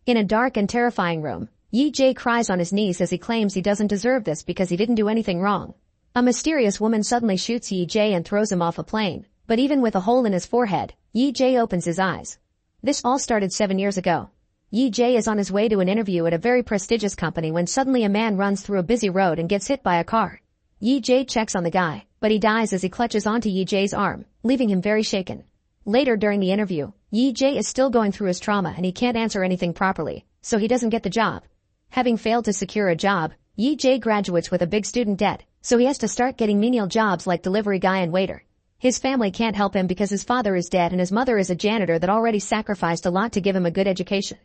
In a dark and terrifying room, Yi-jae cries on his knees as he claims he doesn't deserve this because he didn't do anything wrong. A mysterious woman suddenly shoots Yi-jae and throws him off a plane, but even with a hole in his forehead, Yi-jae opens his eyes. This all started 7 years ago. Yi-jae is on his way to an interview at a very prestigious company when suddenly a man runs through a busy road and gets hit by a car. Yi-jae checks on the guy, but he dies as he clutches onto Yi-jae's arm, leaving him very shaken. Later during the interview, Yi-jae is still going through his trauma and he can't answer anything properly, so he doesn't get the job. Having failed to secure a job, Yi-jae graduates with a big student debt, so he has to start getting menial jobs like delivery guy and waiter. His family can't help him because his father is dead and his mother is a janitor that already sacrificed a lot to give him a good education.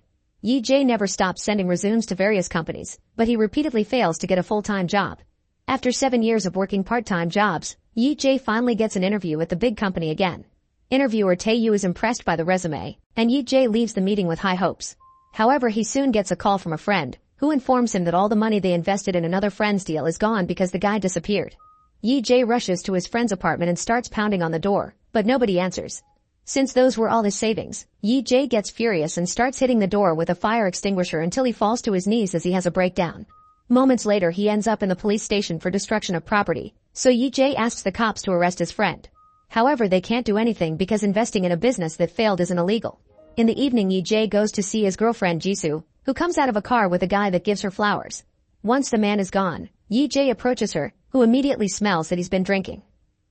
Yi-jae never stops sending resumes to various companies, but he repeatedly fails to get a full-time job. After 7 years of working part-time jobs, Yi-jae finally gets an interview at the big company again. Interviewer Tae-yu is impressed by the resume, and Yi-jae leaves the meeting with high hopes. However, he soon gets a call from a friend, who informs him that all the money they invested in another friend's deal is gone because the guy disappeared. Yi-jae rushes to his friend's apartment and starts pounding on the door, but nobody answers. Since those were all his savings, Yi-jae gets furious and starts hitting the door with a fire extinguisher until he falls to his knees as he has a breakdown. Moments later he ends up in the police station for destruction of property, so Yi-jae asks the cops to arrest his friend. However, they can't do anything because investing in a business that failed isn't illegal. In the evening Yi-jae goes to see his girlfriend Jisoo, who comes out of a car with a guy that gives her flowers. Once the man is gone, Yi-jae approaches her, who immediately smells that he's been drinking.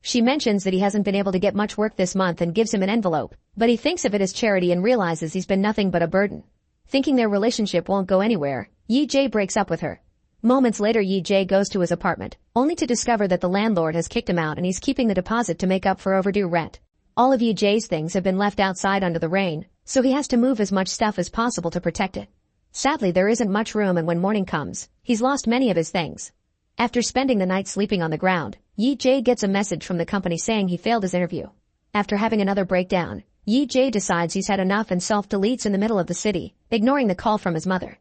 She mentions that he hasn't been able to get much work this month and gives him an envelope, but he thinks of it as charity and realizes he's been nothing but a burden. Thinking their relationship won't go anywhere, Yi-jae breaks up with her. Moments later Yi-jae goes to his apartment, only to discover that the landlord has kicked him out and he's keeping the deposit to make up for overdue rent. All of Yi-jae's things have been left outside under the rain, so he has to move as much stuff as possible to protect it. Sadly, there isn't much room and when morning comes, he's lost many of his things. After spending the night sleeping on the ground, Yi-jae gets a message from the company saying he failed his interview. After having another breakdown, Yi-jae decides he's had enough and self-deletes in the middle of the city, ignoring the call from his mother.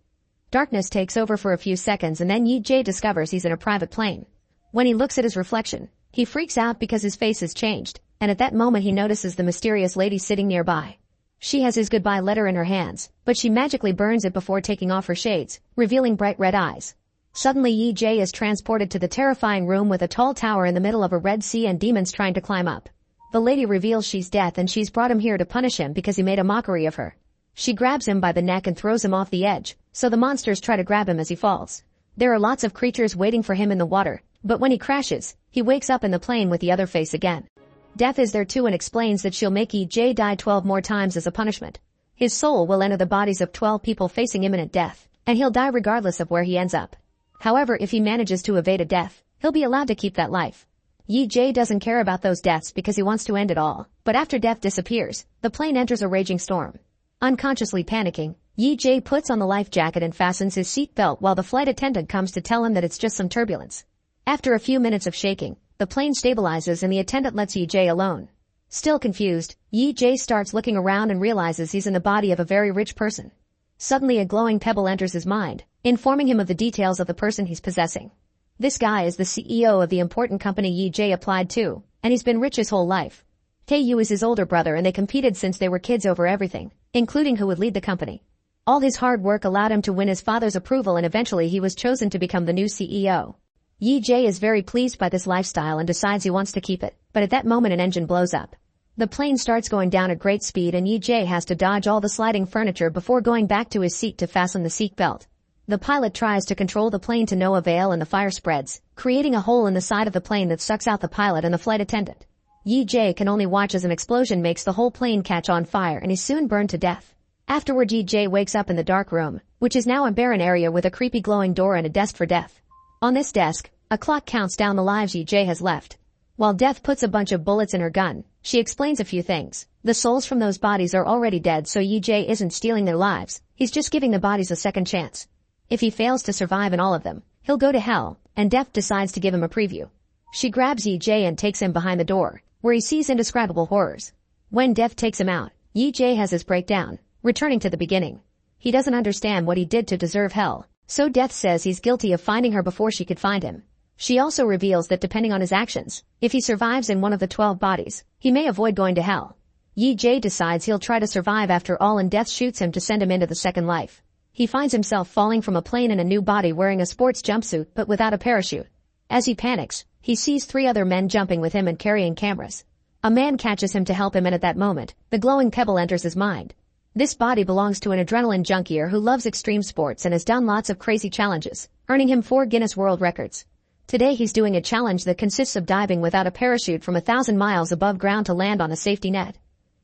Darkness takes over for a few seconds and then Yi-jae discovers he's in a private plane. When he looks at his reflection, he freaks out because his face has changed, and at that moment he notices the mysterious lady sitting nearby. She has his goodbye letter in her hands, but she magically burns it before taking off her shades, revealing bright red eyes. Suddenly Yi-jae is transported to the terrifying room with a tall tower in the middle of a red sea and demons trying to climb up. The lady reveals she's Death and she's brought him here to punish him because he made a mockery of her. She grabs him by the neck and throws him off the edge, so the monsters try to grab him as he falls. There are lots of creatures waiting for him in the water, but when he crashes, he wakes up in the plane with the other face again. Death is there too and explains that she'll make Yi-jae die 12 more times as a punishment. His soul will enter the bodies of 12 people facing imminent death, and he'll die regardless of where he ends up. However, if he manages to evade a death, he'll be allowed to keep that life. Yi-jae doesn't care about those deaths because he wants to end it all, but after Death disappears, the plane enters a raging storm. Unconsciously panicking, Yi-jae puts on the life jacket and fastens his seat belt while the flight attendant comes to tell him that it's just some turbulence. After a few minutes of shaking, the plane stabilizes and the attendant lets Yi-jae alone. Still confused, Yi-jae starts looking around and realizes he's in the body of a very rich person. Suddenly a glowing pebble enters his mind, informing him of the details of the person he's possessing. This guy is the CEO of the important company Yi-jae applied to, and he's been rich his whole life. Tae-yu is his older brother and they competed since they were kids over everything, including who would lead the company. All his hard work allowed him to win his father's approval and eventually he was chosen to become the new CEO. Yi-jae is very pleased by this lifestyle and decides he wants to keep it, but at that moment an engine blows up. The plane starts going down at great speed and Yi-jae has to dodge all the sliding furniture before going back to his seat to fasten the seat belt. The pilot tries to control the plane to no avail and the fire spreads, creating a hole in the side of the plane that sucks out the pilot and the flight attendant. Yi-jae can only watch as an explosion makes the whole plane catch on fire and is soon burned to death. Afterward Yi-jae wakes up in the dark room, which is now a barren area with a creepy glowing door and a desk for Death. On this desk, a clock counts down the lives Yi-jae has left. While Death puts a bunch of bullets in her gun, she explains a few things. The souls from those bodies are already dead so Yi-jae isn't stealing their lives, he's just giving the bodies a second chance. If he fails to survive in all of them, he'll go to hell, and Death decides to give him a preview. She grabs Yi-jae and takes him behind the door, where he sees indescribable horrors. When Death takes him out, Yi-jae has his breakdown, returning to the beginning. He doesn't understand what he did to deserve hell, so Death says he's guilty of finding her before she could find him. She also reveals that depending on his actions, if he survives in one of the 12 bodies, he may avoid going to hell. Yi-jae decides he'll try to survive after all and Death shoots him to send him into the second life. He finds himself falling from a plane in a new body wearing a sports jumpsuit but without a parachute. As he panics, he sees 3 other men jumping with him and carrying cameras. A man catches him to help him, and at that moment, the glowing pebble enters his mind. This body belongs to an adrenaline junkier who loves extreme sports and has done lots of crazy challenges, earning him 4 Guinness World Records. Today he's doing a challenge that consists of diving without a parachute from 1,000 miles above ground to land on a safety net.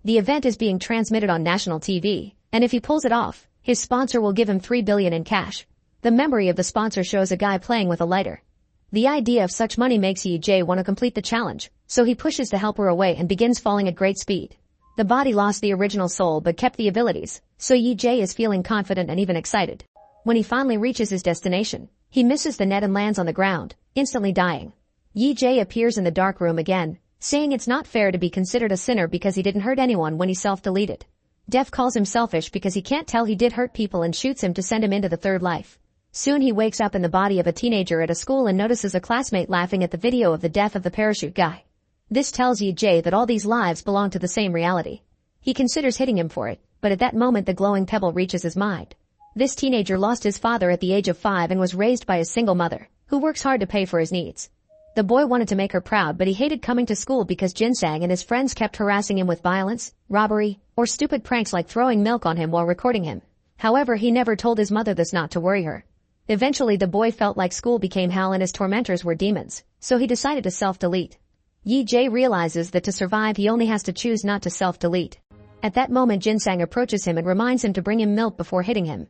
The event is being transmitted on national TV, and if he pulls it off, his sponsor will give him $3 billion in cash. The memory of the sponsor shows a guy playing with a lighter. The idea of such money makes EJ want to complete the challenge, so he pushes the helper away and begins falling at great speed. The body lost the original soul but kept the abilities, so EJ is feeling confident and even excited. When he finally reaches his destination, he misses the net and lands on the ground, instantly dying. EJ appears in the dark room again, saying it's not fair to be considered a sinner because he didn't hurt anyone when he self-deleted. Def calls him selfish because he can't tell he did hurt people and shoots him to send him into the third life. Soon he wakes up in the body of a teenager at a school and notices a classmate laughing at the video of the death of the parachute guy. This tells EJ that all these lives belong to the same reality. He considers hitting him for it, but at that moment the glowing pebble reaches his mind. This teenager lost his father at the age of 5 and was raised by his single mother, who works hard to pay for his needs. The boy wanted to make her proud, but he hated coming to school because Jinsang and his friends kept harassing him with violence, robbery, or stupid pranks like throwing milk on him while recording him. However, he never told his mother this not to worry her. Eventually the boy felt like school became hell and his tormentors were demons, so he decided to self-delete. EJ realizes that to survive he only has to choose not to self-delete. At that moment Jinsang approaches him and reminds him to bring him milk before hitting him.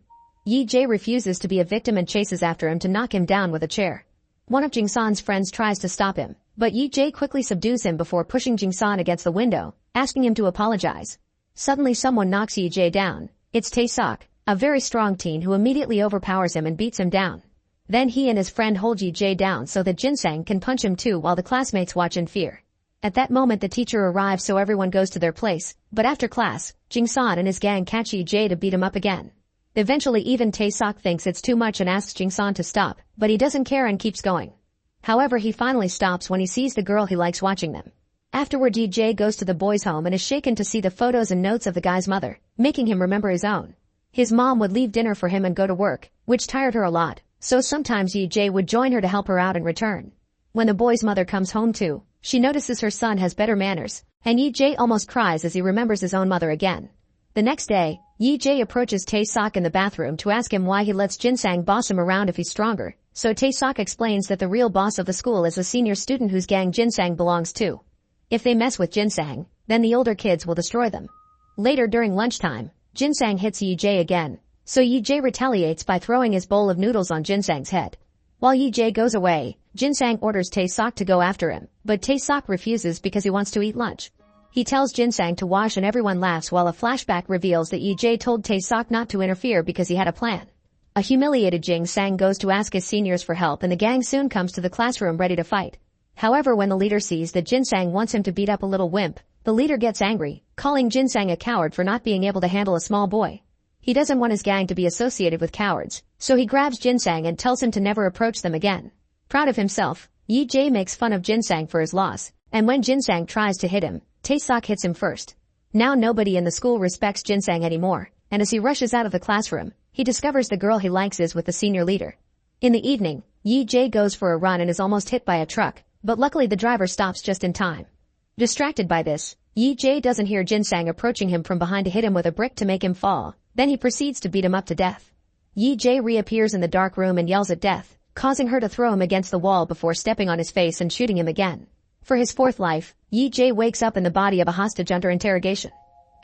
EJ refuses to be a victim and chases after him to knock him down with a chair. One of Jingsan's friends tries to stop him, but EJ quickly subdues him before pushing Jingsan against the window, asking him to apologize. Suddenly someone knocks EJ down. It's Tae-sok, a very strong teen who immediately overpowers him and beats him down. Then he and his friend hold EJ down so that Jinsang can punch him too while the classmates watch in fear. At that moment the teacher arrives so everyone goes to their place, but after class, Jingsan and his gang catch EJ to beat him up again. Eventually even Tae-sok thinks it's too much and asks Jingsan to stop, but he doesn't care and keeps going. However, he finally stops when he sees the girl he likes watching them. Afterward EJ goes to the boy's home and is shaken to see the photos and notes of the guy's mother, making him remember his own. His mom would leave dinner for him and go to work, which tired her a lot, so sometimes EJ would join her to help her out in return. When the boy's mother comes home too, she notices her son has better manners, and EJ almost cries as he remembers his own mother again. The next day, EJ approaches Tae-sok in the bathroom to ask him why he lets Jinsang boss him around if he's stronger, so Tae-sok explains that the real boss of the school is a senior student whose gang Jinsang belongs to. If they mess with Jinsang, then the older kids will destroy them. Later during lunchtime, Jinsang hits EJ again, so EJ retaliates by throwing his bowl of noodles on Jinsang's head. While EJ goes away, Jinsang orders Tae-sok to go after him, but Tae-sok refuses because he wants to eat lunch. He tells Jinsang to wash and everyone laughs while a flashback reveals that EJ told Tae-sok not to interfere because he had a plan. A humiliated Jinsang goes to ask his seniors for help and the gang soon comes to the classroom ready to fight. However, when the leader sees that Jinsang wants him to beat up a little wimp, the leader gets angry, calling Jinsang a coward for not being able to handle a small boy. He doesn't want his gang to be associated with cowards, so he grabs Jinsang and tells him to never approach them again. Proud of himself, EJ makes fun of Jinsang for his loss, and when Jinsang tries to hit him, Tae-sok hits him first. Now nobody in the school respects Jinsang anymore, and as he rushes out of the classroom, he discovers the girl he likes is with the senior leader. In the evening, EJ goes for a run and is almost hit by a truck, but luckily the driver stops just in time. Distracted by this, EJ doesn't hear Jinsang approaching him from behind to hit him with a brick to make him fall, then he proceeds to beat him up to death. EJ reappears in the dark room and yells at Death, causing her to throw him against the wall before stepping on his face and shooting him again. For his fourth life, EJ wakes up in the body of a hostage under interrogation.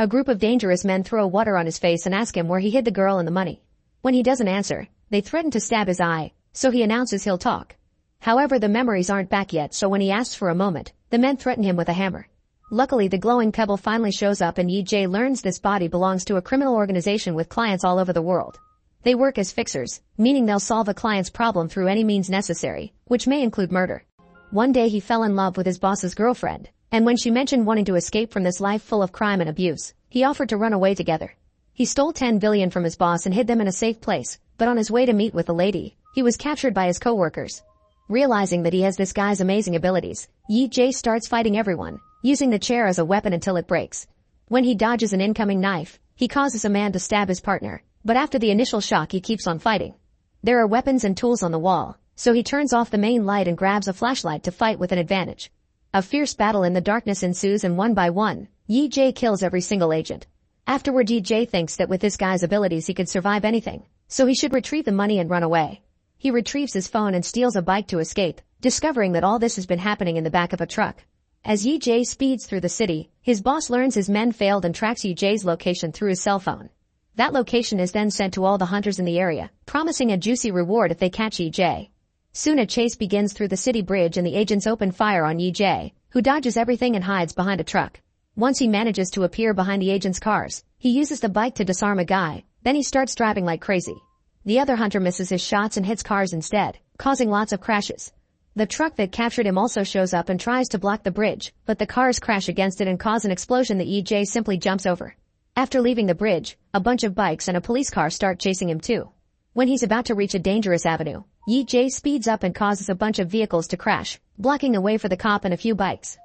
A group of dangerous men throw water on his face and ask him where he hid the girl and the money. When he doesn't answer, they threaten to stab his eye, so he announces he'll talk. However, the memories aren't back yet, so when he asks for a moment, the men threaten him with a hammer. Luckily, the glowing pebble finally shows up and EJ learns this body belongs to a criminal organization with clients all over the world. They work as fixers, meaning they'll solve a client's problem through any means necessary, which may include murder. One day he fell in love with his boss's girlfriend, and when she mentioned wanting to escape from this life full of crime and abuse, he offered to run away together. He stole 10 billion from his boss and hid them in a safe place, but on his way to meet with the lady, he was captured by his co-workers. Realizing that he has this guy's amazing abilities, EJ starts fighting everyone, using the chair as a weapon until it breaks. When he dodges an incoming knife, he causes a man to stab his partner, But after the initial shock he keeps on fighting. There are weapons and tools on the wall, so he turns off the main light and grabs a flashlight to fight with an advantage. A fierce battle in the darkness ensues and one by one, Yi-Jae kills every single agent. Afterward Yi-Jae thinks that with this guy's abilities he could survive anything, so he should retrieve the money and run away. He retrieves his phone and steals a bike to escape, discovering that all this has been happening in the back of a truck. As Yi-Jae speeds through the city, his boss learns his men failed and tracks Yi-Jae's location through his cell phone. That location is then sent to all the hunters in the area, promising a juicy reward if they catch Yi-Jae. Soon a chase begins through the city bridge and the agents open fire on Yi-Jae, who dodges everything and hides behind a truck. Once he manages to appear behind the agents' cars, he uses the bike to disarm a guy, then he starts driving like crazy. The other hunter misses his shots and hits cars instead, causing lots of crashes. The truck that captured him also shows up and tries to block the bridge, but the cars crash against it and cause an explosion that Yi-Jae simply jumps over. After leaving the bridge, a bunch of bikes and a police car start chasing him too. When he's about to reach a dangerous avenue, Yi-Jae speeds up and causes a bunch of vehicles to crash, blocking the way for the cop and a few bikes.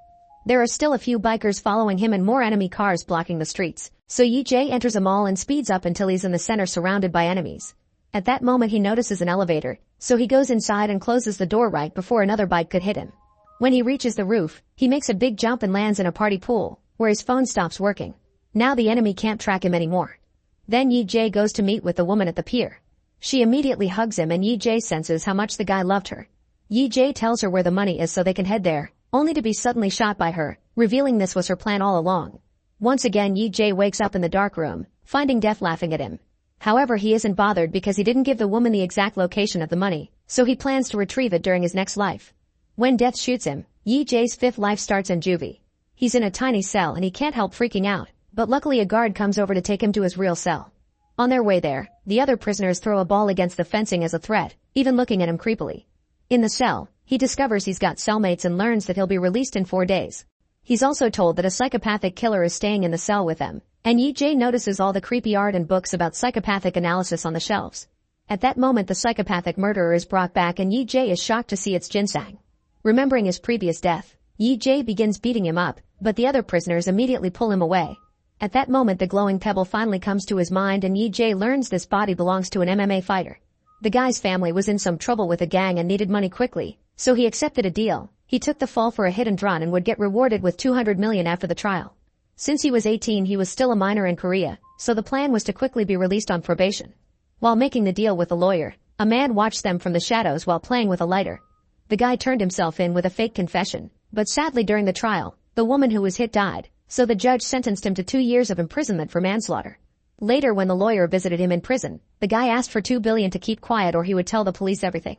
There are still a few bikers following him and more enemy cars blocking the streets, so Yi-Jae enters a mall and speeds up until he's in the center surrounded by enemies. At that moment he notices an elevator, so he goes inside and closes the door right before another bike could hit him. When he reaches the roof, he makes a big jump and lands in a party pool, where his phone stops working. Now the enemy can't track him anymore. Then Yi-Jae goes to meet with the woman at the pier. She immediately hugs him and Yi-Jae senses how much the guy loved her. Yi-Jae tells her where the money is so they can head there, only to be suddenly shot by her, revealing this was her plan all along. Once again Yi-Jae wakes up in the dark room, finding Death laughing at him. However he isn't bothered because he didn't give the woman the exact location of the money, so he plans to retrieve it during his next life. When Death shoots him, Yi-Jae's fifth life starts in juvie. He's in a tiny cell and he can't help freaking out, but luckily a guard comes over to take him to his real cell. On their way there, the other prisoners throw a ball against the fencing as a threat, even looking at him creepily. In the cell, he discovers he's got cellmates and learns that he'll be released in 4 days. He's also told that a psychopathic killer is staying in the cell with them, and Yi-Jae notices all the creepy art and books about psychopathic analysis on the shelves. At that moment the psychopathic murderer is brought back and Yi-Jae is shocked to see it's Jinsang. Remembering his previous death, Yi-Jae begins beating him up, but the other prisoners immediately pull him away. At that moment the glowing pebble finally comes to his mind and Yi-Jae learns this body belongs to an MMA fighter. The guy's family was in some trouble with a gang and needed money quickly, so he accepted a deal. He took the fall for a hit and run and would get rewarded with 200 million after the trial. Since he was 18 he was still a minor in Korea, so the plan was to quickly be released on probation. While making the deal with the lawyer, a man watched them from the shadows while playing with a lighter. The guy turned himself in with a fake confession, but sadly during the trial, the woman who was hit died, so the judge sentenced him to 2 years of imprisonment for manslaughter. Later when the lawyer visited him in prison, the guy asked for 2 billion to keep quiet or he would tell the police everything.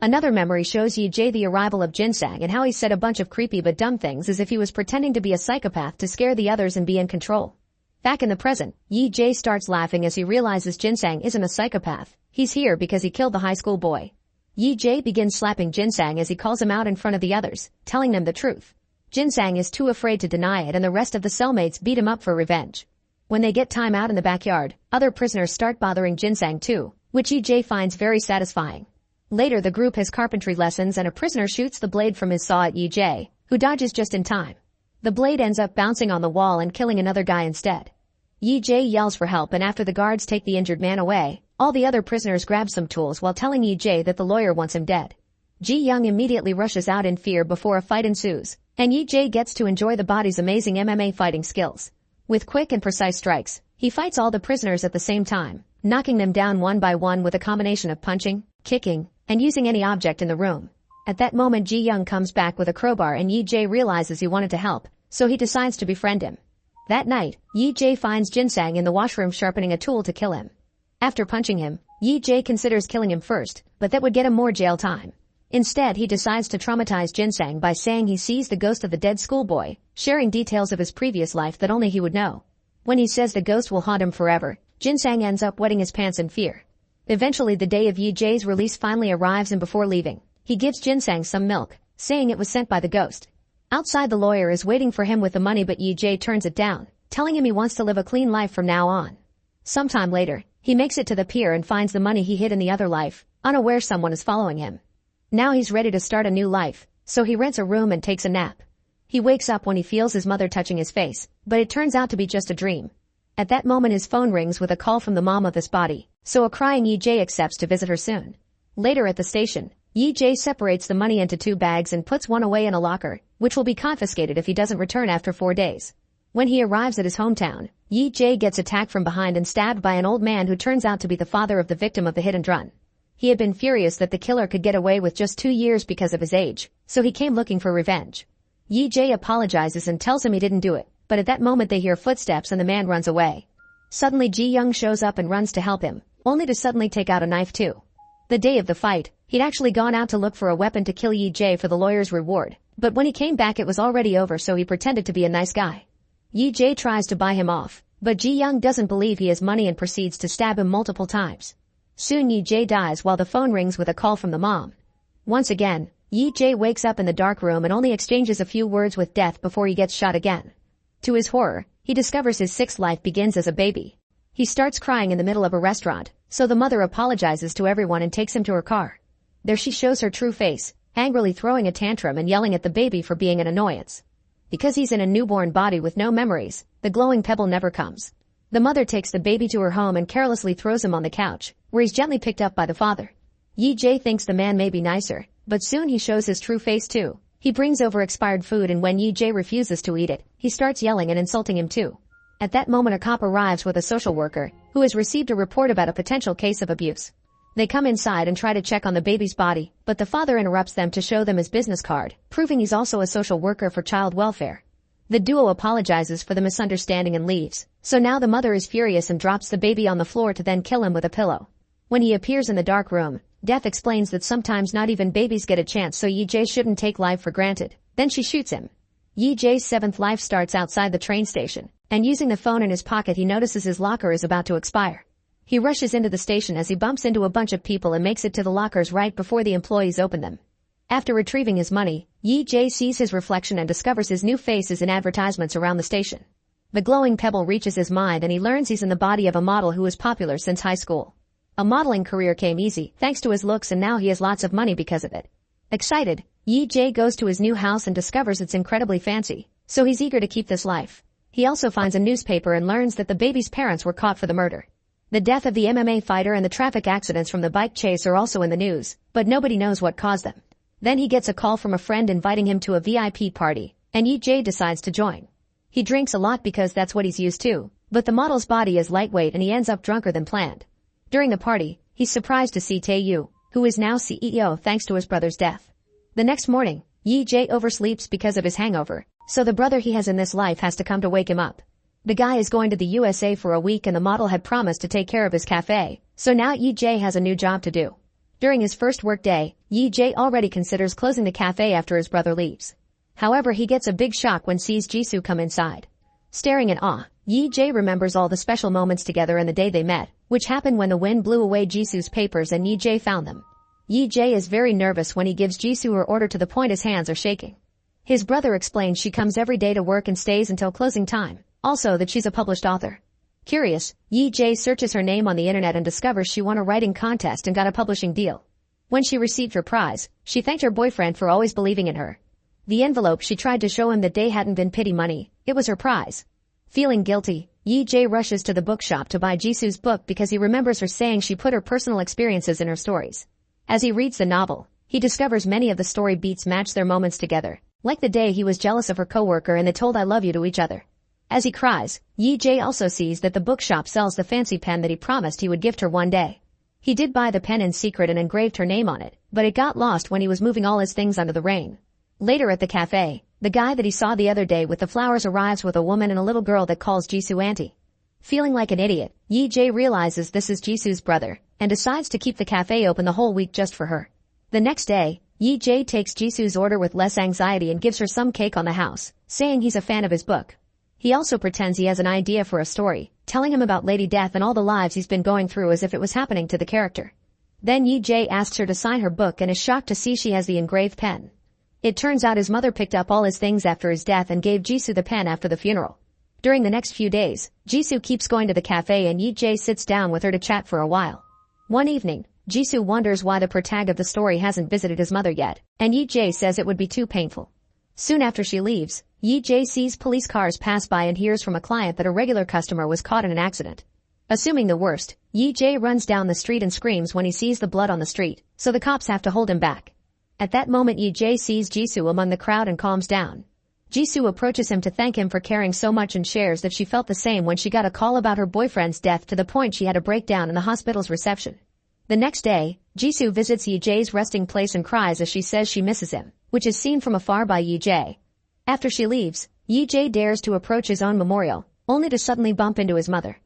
Another memory shows Yi-Jae the arrival of Jinsang and how he said a bunch of creepy but dumb things as if he was pretending to be a psychopath to scare the others and be in control. Back in the present, Yi-Jae starts laughing as he realizes Jinsang isn't a psychopath. He's here because he killed the high school boy. Yi-Jae begins slapping Jinsang as he calls him out in front of the others, telling them the truth. Jinsang is too afraid to deny it and the rest of the cellmates beat him up for revenge. When they get time out in the backyard, other prisoners start bothering Jinsang too, which Yi-Jae finds very satisfying. Later the group has carpentry lessons and a prisoner shoots the blade from his saw at Yi-Jae, who dodges just in time. The blade ends up bouncing on the wall and killing another guy instead. Yi-Jae yells for help and after the guards take the injured man away, all the other prisoners grab some tools while telling Yi-Jae that the lawyer wants him dead. Ji-young immediately rushes out in fear before a fight ensues, and Yi-Jae gets to enjoy the body's amazing MMA fighting skills. With quick and precise strikes, he fights all the prisoners at the same time, knocking them down one by one with a combination of punching, kicking, and using any object in the room. At that moment Ji-young comes back with a crowbar and Yi-Jae realizes he wanted to help, so he decides to befriend him. That night, Yi-Jae finds Jinsang in the washroom sharpening a tool to kill him. After punching him, Yi-Jae considers killing him first, but that would get him more jail time. Instead he decides to traumatize Jinsang by saying he sees the ghost of the dead schoolboy, sharing details of his previous life that only he would know. When he says the ghost will haunt him forever, Jinsang ends up wetting his pants in fear. Eventually the day of Yi-Jae's release finally arrives and before leaving, he gives Jinsang some milk, saying it was sent by the ghost. Outside the lawyer is waiting for him with the money but Yi-Jae turns it down, telling him he wants to live a clean life from now on. Sometime later, he makes it to the pier and finds the money he hid in the other life, unaware someone is following him. Now he's ready to start a new life, so he rents a room and takes a nap. He wakes up when he feels his mother touching his face, but it turns out to be just a dream. At that moment his phone rings with a call from the mom of this body, so a crying Yi-jae accepts to visit her soon. Later at the station, Yi-jae separates the money into 2 bags and puts one away in a locker, which will be confiscated if he doesn't return after 4 days. When he arrives at his hometown, Yi-jae gets attacked from behind and stabbed by an old man who turns out to be the father of the victim of the hit and run. He had been furious that the killer could get away with just 2 years because of his age, so he came looking for revenge. Yi-jae apologizes and tells him he didn't do it, but at that moment they hear footsteps and the man runs away. Suddenly Ji-young shows up and runs to help him, only to suddenly take out a knife too. The day of the fight, he'd actually gone out to look for a weapon to kill Yi-jae for the lawyer's reward, but when he came back it was already over, so he pretended to be a nice guy. Yi-jae tries to buy him off, but Ji-young doesn't believe he has money and proceeds to stab him multiple times. Soon Yi-jae dies while the phone rings with a call from the mom. Once again, Yi-jae wakes up in the dark room and only exchanges a few words with death before he gets shot again. To his horror, he discovers his 6th life begins as a baby. He starts crying in the middle of a restaurant, so the mother apologizes to everyone and takes him to her car. There she shows her true face, angrily throwing a tantrum and yelling at the baby for being an annoyance. Because he's in a newborn body with no memories, the glowing pebble never comes. The mother takes the baby to her home and carelessly throws him on the couch, where he's gently picked up by the father. Yi-jae thinks the man may be nicer, but soon he shows his true face too. He brings over expired food and when Yi-jae refuses to eat it, he starts yelling and insulting him too. At that moment a cop arrives with a social worker, who has received a report about a potential case of abuse. They come inside and try to check on the baby's body, but the father interrupts them to show them his business card, proving he's also a social worker for child welfare. The duo apologizes for the misunderstanding and leaves, so now the mother is furious and drops the baby on the floor to then kill him with a pillow. When he appears in the dark room, Death explains that sometimes not even babies get a chance, so Yi-jae shouldn't take life for granted. Then she shoots him. Yi-jae's 7th life starts outside the train station, and using the phone in his pocket he notices his locker is about to expire. He rushes into the station as he bumps into a bunch of people and makes it to the lockers right before the employees open them. After retrieving his money, Yi-jae sees his reflection and discovers his new face is in advertisements around the station. The glowing pebble reaches his mind and he learns he's in the body of a model who was popular since high school. A modeling career came easy thanks to his looks and now he has lots of money because of it. Excited, Yi-jae goes to his new house and discovers it's incredibly fancy, so he's eager to keep this life. He also finds a newspaper and learns that the baby's parents were caught for the murder. The death of the MMA fighter and the traffic accidents from the bike chase are also in the news, but nobody knows what caused them. Then he gets a call from a friend inviting him to a VIP party, and Yi-jae decides to join. He drinks a lot because that's what he's used to, but the model's body is lightweight and he ends up drunker than planned. During the party, he's surprised to see Tae-yu, who is now CEO thanks to his brother's death. The next morning, Yi-jae oversleeps because of his hangover, so the brother he has in this life has to come to wake him up. The guy is going to the USA for a week and the model had promised to take care of his cafe, so now Yi-jae has a new job to do. During his first work day, Yi-jae already considers closing the cafe after his brother leaves. However, he gets a big shock when sees Jisoo come inside. Staring in awe, Yi-jae remembers all the special moments together and the day they met, which happened when the wind blew away Jisoo's papers and Yi-jae found them. Yi-jae is very nervous when he gives Jisoo her order to the point his hands are shaking. His brother explains she comes every day to work and stays until closing time, also that she's a published author. Curious, Yi-jae searches her name on the internet and discovers she won a writing contest and got a publishing deal. When she received her prize, she thanked her boyfriend for always believing in her. The envelope she tried to show him that day hadn't been pity money, it was her prize. Feeling guilty, Yi-jae rushes to the bookshop to buy Jisoo's book because he remembers her saying she put her personal experiences in her stories. As he reads the novel, he discovers many of the story beats match their moments together, like the day he was jealous of her coworker and they told I love you to each other. As he cries, Yi-jae also sees that the bookshop sells the fancy pen that he promised he would gift her one day. He did buy the pen in secret and engraved her name on it, but it got lost when he was moving all his things under the rain. Later at the cafe, the guy that he saw the other day with the flowers arrives with a woman and a little girl that calls Jisoo auntie. Feeling like an idiot, Yi-jae realizes this is Jisoo's brother, and decides to keep the cafe open the whole week just for her. The next day, Yi-jae takes Jisoo's order with less anxiety and gives her some cake on the house, saying he's a fan of his book. He also pretends he has an idea for a story, telling him about Lady Death and all the lives he's been going through as if it was happening to the character. Then Yi-jae asks her to sign her book and is shocked to see she has the engraved pen. It turns out his mother picked up all his things after his death and gave Jisoo the pen after the funeral. During the next few days, Jisoo keeps going to the cafe and Yi-jae sits down with her to chat for a while. One evening, Jisoo wonders why the protagonist of the story hasn't visited his mother yet, and Yi-jae says it would be too painful. Soon after she leaves, Yi-jae sees police cars pass by and hears from a client that a regular customer was caught in an accident. Assuming the worst, Yi-jae runs down the street and screams when he sees the blood on the street, so the cops have to hold him back. At that moment Yi-jae sees Jisoo among the crowd and calms down. Jisoo approaches him to thank him for caring so much and shares that she felt the same when she got a call about her boyfriend's death to the point she had a breakdown in the hospital's reception. The next day, Jisoo visits Yi-jae's resting place and cries as she says she misses him, which is seen from afar by Yi-jae. After she leaves, Yi-jae dares to approach his own memorial, only to suddenly bump into his mother.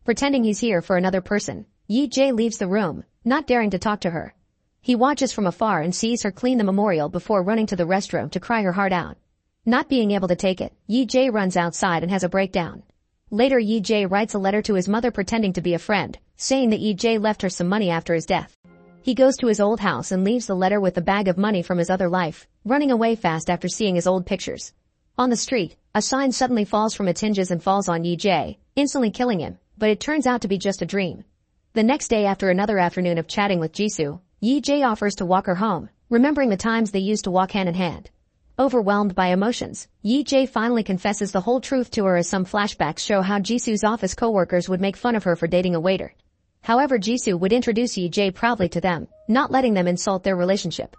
Pretending he's here for another person, Yi-jae leaves the room, not daring to talk to her. He watches from afar and sees her clean the memorial before running to the restroom to cry her heart out. Not being able to take it, Yi-jae runs outside and has a breakdown. Later Yi-jae writes a letter to his mother pretending to be a friend, saying that Yi-jae left her some money after his death. He goes to his old house and leaves the letter with the bag of money from his other life, running away fast after seeing his old pictures. On the street, a sign suddenly falls from its hinges and falls on Yi-jae, instantly killing him, but it turns out to be just a dream. The next day after another afternoon of chatting with Jisoo, Yi-jae offers to walk her home, remembering the times they used to walk hand in hand. Overwhelmed by emotions, Yi-jae finally confesses the whole truth to her as some flashbacks show how Jisoo's office co-workers would make fun of her for dating a waiter. However, Jisoo would introduce Yi-jae proudly to them, not letting them insult their relationship.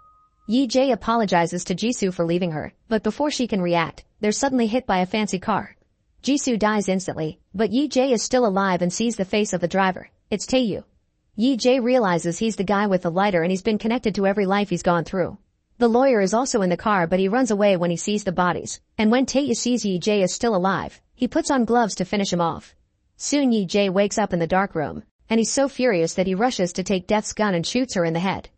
Yi-jae apologizes to Jisoo for leaving her, but before she can react, they're suddenly hit by a fancy car. Jisoo dies instantly, but Yi-jae is still alive and sees the face of the driver. It's Taeyu. Yi-jae realizes he's the guy with the lighter and he's been connected to every life he's gone through. The lawyer is also in the car but he runs away when he sees the bodies, and when Taeyu sees Yi-jae is still alive, he puts on gloves to finish him off. Soon Yi-jae wakes up in the dark room, and he's so furious that he rushes to take Death's gun and shoots her in the head.